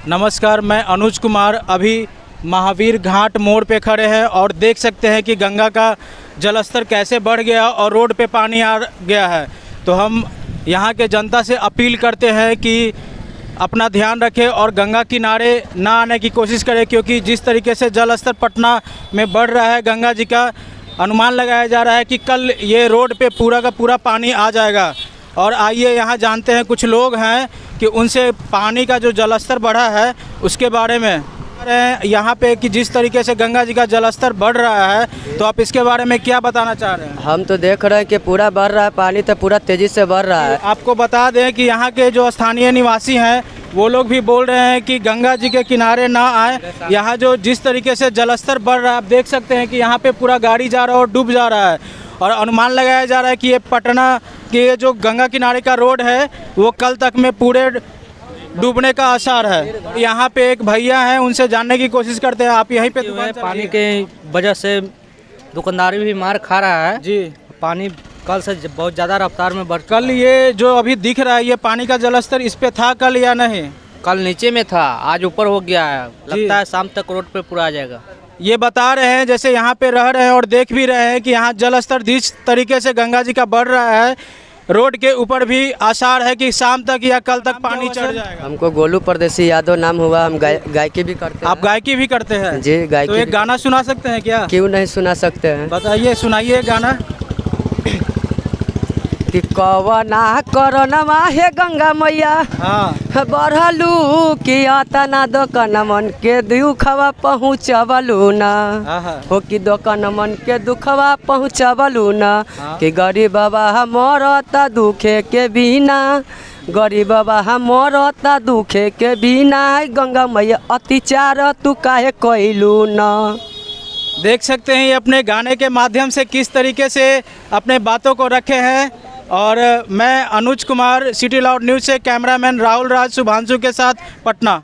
नमस्कार, मैं अनुज कुमार। अभी महावीर घाट मोड़ पे खड़े हैं और देख सकते हैं कि गंगा का जलस्तर कैसे बढ़ गया और रोड पे पानी आ गया है। तो हम यहाँ के जनता से अपील करते हैं कि अपना ध्यान रखें और गंगा किनारे ना आने की कोशिश करें, क्योंकि जिस तरीके से जलस्तर पटना में बढ़ रहा है, गंगा जी का अनुमान लगाया जा रहा है कि कल ये रोड पे पूरा का पूरा पानी आ जाएगा। और आइए यहाँ जानते हैं, कुछ लोग हैं कि उनसे पानी का जो जलस्तर बढ़ा है उसके बारे में यहाँ पे कि जिस तरीके से गंगा जी का जलस्तर बढ़ रहा है, तो आप इसके बारे में क्या बताना चाह रहे हैं? हम तो देख रहे हैं कि पूरा बढ़ रहा है, पानी तो पूरा तेजी से बढ़ रहा है। आपको बता दें कि यहाँ के जो स्थानीय निवासी हैं वो लोग भी बोल रहे हैं कि गंगा जी के किनारे ना आए। यहाँ जो जिस तरीके से जलस्तर बढ़ रहा है, आप देख सकते हैं कि यहाँ पे पूरा गाड़ी जा रहा है और डूब जा रहा है। और अनुमान लगाया जा रहा है कि ये पटना के जो गंगा किनारे का रोड है वो कल तक में पूरे डूबने का आसार है। यहाँ पे एक भैया हैं, उनसे जानने की कोशिश करते हैं। आप यहीं पे दुकान पानी के वजह से दुकानदारी भी मार खा रहा है जी। पानी कल से बहुत ज़्यादा रफ्तार में बढ़। कल ये जो अभी दिख रहा है, ये पानी का जलस्तर इस पे था कल या नहीं? कल नीचे में था, आज ऊपर हो गया है। लगता है शाम तक रोड पे पूरा आ जाएगा। ये बता रहे हैं, जैसे यहाँ पे रह रहे हैं और देख भी रहे हैं कि यहाँ जलस्तर जिस तरीके से गंगा जी का बढ़ रहा है, रोड के ऊपर भी आसार है कि शाम तक या कल तक पानी चढ़ जाएगा। हमको गोलू परदेसी यादव नाम हुआ, हम गायकी भी करते हैं। आप गायकी भी करते हैं? जी, गायकी। तो एक गाना सुना सकते हैं क्या? क्यों नहीं सुना सकते हैं, बताइए, सुनाइए गाना। कि कवना करनमा हे गंगा मैया हाँ। बढ़लू कि अतना दोकन मन के दुखवा पहुँचबलू ना, हो कि दोकन मन के दुखवा पहुँचबलू ना। कि गरीब बाबा मरता दुखे के बिना, गरीब बाबा मरता दुखे के बिना, गंगा मैया अत्याचार तू काहे कैलू ना। देख सकते हैं ये अपने गाने के माध्यम से किस तरीके से अपने बातों को रखे हैं। और मैं Anuj Kumar, city loud news से कैमरामैन राहुल राज शुभांशु के साथ, पटना।